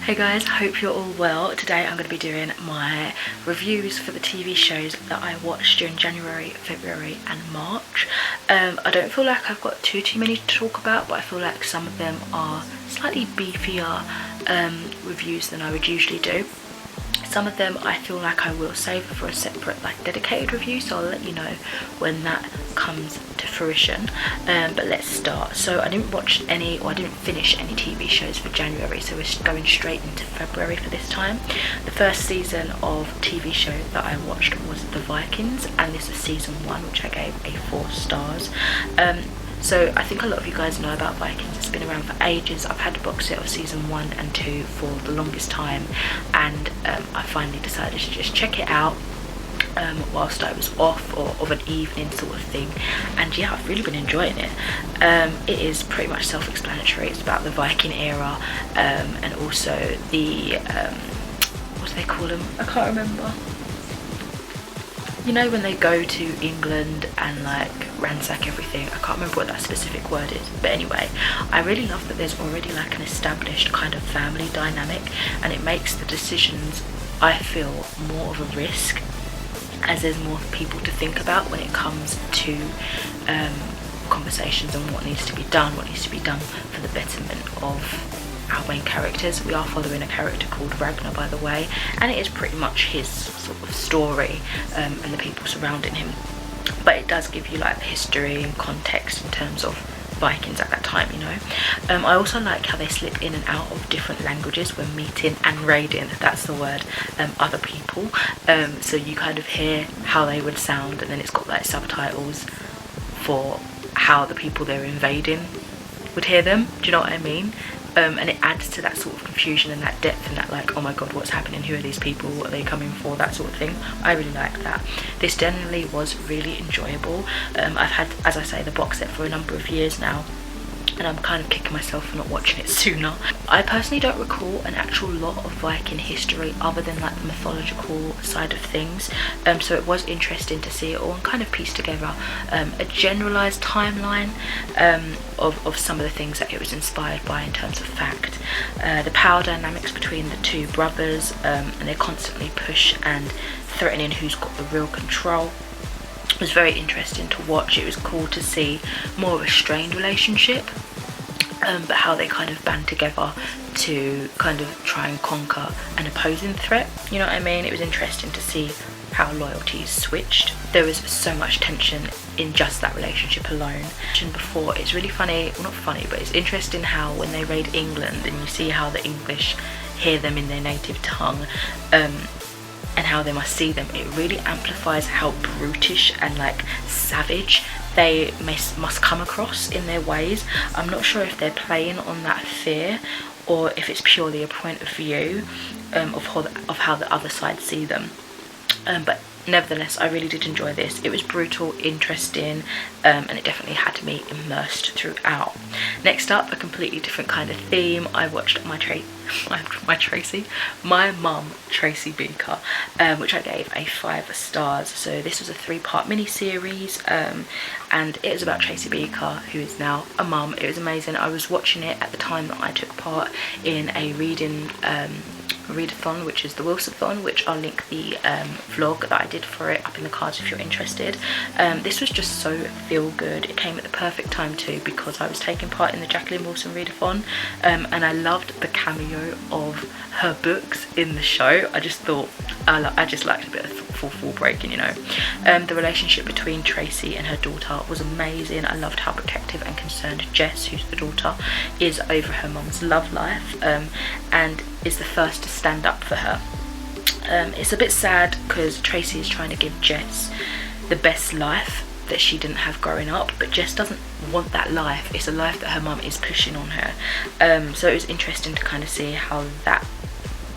Hey guys, hope you're all well. Today I'm going to be doing my reviews for the TV shows that I watched during January, February and March. I don't feel like I've got too many to talk about, but I feel like some of them are slightly beefier reviews than I would usually do. Some of them I feel like I will save for a separate dedicated review, so I'll let you know when that comes to fruition. But let's start. So I didn't watch any, or I didn't finish any TV shows for January, so we're going straight into February for this time. The first season of TV show that I watched was The Vikings, and this is season 1, which I gave a 4 stars. So I think a lot of you guys know about Vikings. It's been around for ages. I've had a box set of season 1 and 2 for the longest time, and I finally decided to just check it out whilst I was off, or of an evening sort of thing. And yeah, I've really been enjoying it. It is pretty much self-explanatory. It's about the Viking era, and also the what do they call them? I can't remember. You know, when they go to England and ransack everything. I can't remember what that specific word is, but anyway, I really love that there's already an established kind of family dynamic, and it makes the decisions, I feel, more of a risk, as there's more people to think about when it comes to conversations and what needs to be done for the betterment of our main characters. We are following a character called Ragnar, by the way, and it is pretty much his sort of story and the people surrounding him, but it does give you the history and context in terms of Vikings at that time, you know. I also like how they slip in and out of different languages when meeting and raiding, that's the word, other people, so you kind of hear how they would sound, and then it's got subtitles for how the people they're invading would hear them. Do you know what I mean? And it adds to that sort of confusion and that depth and that oh my god, what's happening, who are these people, what are they coming for, that sort of thing. I really like that. This generally was really enjoyable. I've had, as I say, the box set for a number of years now, and I'm kind of kicking myself for not watching it sooner. I personally don't recall an actual lot of Viking history other than the mythological side of things, so it was interesting to see it all and kind of piece together a generalised timeline of some of the things that it was inspired by in terms of fact. The power dynamics between the two brothers, and they constantly push and threatening who's got the real control. It was very interesting to watch. It was cool to see more of a strained relationship, but how they kind of band together to kind of try and conquer an opposing threat, you know what I mean? It was interesting to see how loyalties switched. There was so much tension in just that relationship alone. And before, it's really funny, well not funny, but it's interesting how when they raid England and you see how the English hear them in their native tongue, and how they must see them, it really amplifies how brutish and savage they must come across in their ways. I'm not sure if they're playing on that fear or if it's purely a point of view of how the other side see them, but nevertheless, I really did enjoy this. It was brutal, interesting, and it definitely had me immersed throughout. Next up, a completely different kind of theme. I watched my Mum Tracy Beaker, which I gave a 5 stars. So this was a 3-part mini-series, and it was about Tracy Beaker, who is now a mum. It was amazing. I was watching it at the time that I took part in a readathon, which is the Wilsonathon, which I'll link the vlog that I did for it up in the cards if you're interested. This was just so feel good. It came at the perfect time too, because I was taking part in the Jacqueline Wilson readathon, and I loved the cameo of her books in the show. I just thought I just liked a bit of full breaking, you know. The relationship between Tracy and her daughter was amazing. I loved how protective and concerned Jess, who's the daughter, is over her mum's love life, and is the first to stand up for her. It's a bit sad because Tracy is trying to give Jess the best life that she didn't have growing up, but Jess doesn't want that life. It's a life that her mum is pushing on her. So it was interesting to kind of see how that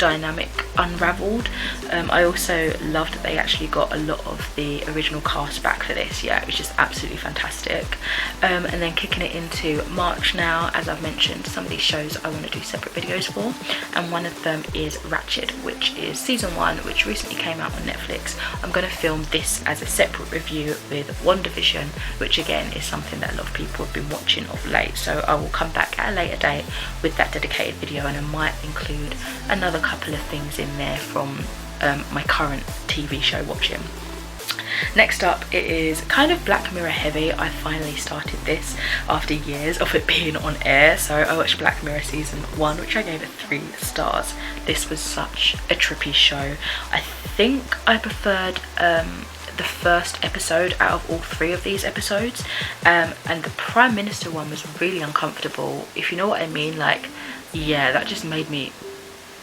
dynamic unraveled. I also loved that they actually got a lot of the original cast back for this. Yeah, it was just absolutely fantastic. And then kicking it into March now, as I've mentioned, some of these shows I want to do separate videos for, and one of them is Ratched, which is season 1, which recently came out on Netflix. I'm going to film this as a separate review with Wandavision, which again is something that a lot of people have been watching of late, so I will come back at a later date with that dedicated video, and I might include another couple of things in there from my current TV show watching. Next up, it is kind of Black Mirror heavy. I finally started this after years of it being on air. So I watched Black Mirror season 1, which I gave it 3 stars. This was such a trippy show. I think I preferred the first episode out of all 3 of these episodes, and the Prime Minister one was really uncomfortable, if you know what I mean. Like, yeah, that just made me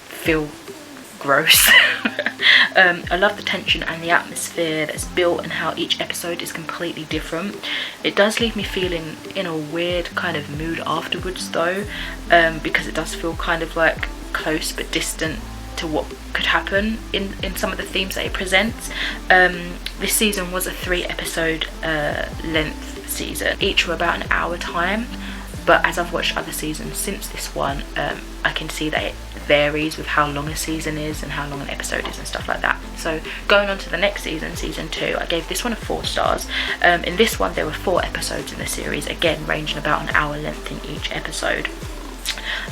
feel gross. I love the tension and the atmosphere that's built and how each episode is completely different. It does leave me feeling in a weird kind of mood afterwards though, because it does feel kind of like close but distant to what could happen in some of the themes that it presents. This season was a 3 episode length season. Each were about an hour time, but as I've watched other seasons since this one, I can see that it varies with how long a season is and how long an episode is and stuff like that. So going on to the next season, season 2, I gave this one a 4 stars. In this one there were 4 episodes in the series, again ranging about an hour length in each episode.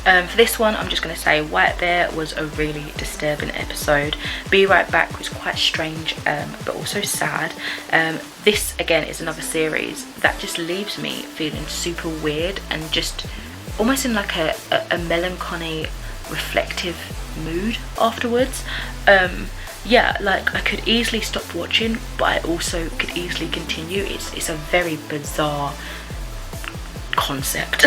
For this one, I'm just going to say White Bear was a really disturbing episode. Be Right Back was quite strange, but also sad. This again is another series that just leaves me feeling super weird and just almost in like a melancholy, reflective mood afterwards. Yeah, like I could easily stop watching, but I also could easily continue. It's a very bizarre concept.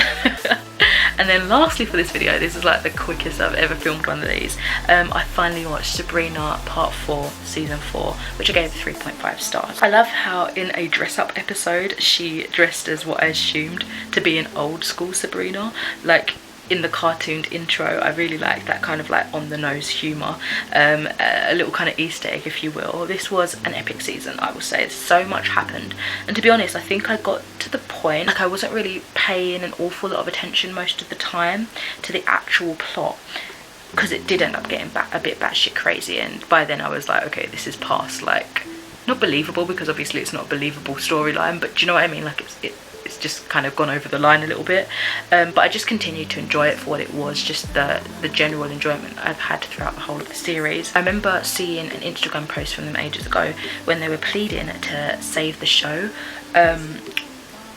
And then lastly for this video, this is like the quickest I've ever filmed one of these, I finally watched Sabrina part 4 season 4, which I gave 3.5 stars. I love how in a dress up episode she dressed as what I assumed to be an old school Sabrina. Like in the cartooned intro, I really like that kind of like on the nose humour, a little kind of Easter egg if you will. This was an epic season, I will say. So much happened, and to be honest I think I got to the point like I wasn't really paying an awful lot of attention most of the time to the actual plot, because it did end up getting a bit batshit crazy, and by then I was like, okay, this is past like, not believable because obviously it's not a believable storyline, but do you know what I mean, like it's just kind of gone over the line a little bit. But I just continued to enjoy it for what it was, just the general enjoyment I've had throughout the whole of the series. I remember seeing an Instagram post from them ages ago when they were pleading to save the show.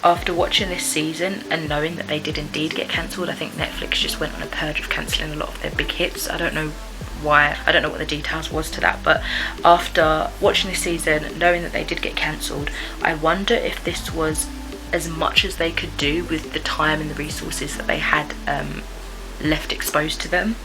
After watching this season and knowing that they did indeed get cancelled, I think Netflix just went on a purge of cancelling a lot of their big hits. I don't know why, I don't know what the details was to that, but after watching this season, knowing that they did get cancelled, I wonder if this was as much as they could do with the time and the resources that they had left exposed to them,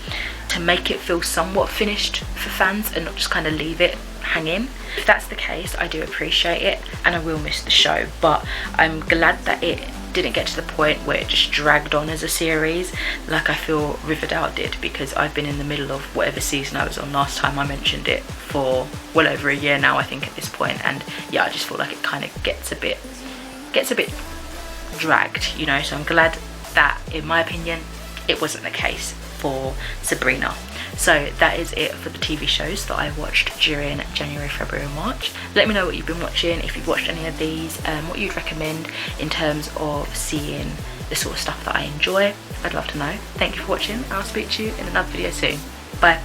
to make it feel somewhat finished for fans and not just kind of leave it hanging. If that's the case, I do appreciate it and I will miss the show, but I'm glad that it didn't get to the point where it just dragged on as a series like I feel Riverdale did, because I've been in the middle of whatever season I was on last time I mentioned it for well over a year now I think at this point, and yeah, I just feel like it kind of gets a bit dragged, you know. So I'm glad that in my opinion it wasn't the case for Sabrina. So that is it for the TV shows that I watched during January, February and March. Let me know what you've been watching, if you've watched any of these, what you'd recommend in terms of seeing the sort of stuff that I enjoy. I'd love to know. Thank you for watching. I'll speak to you in another video soon. Bye.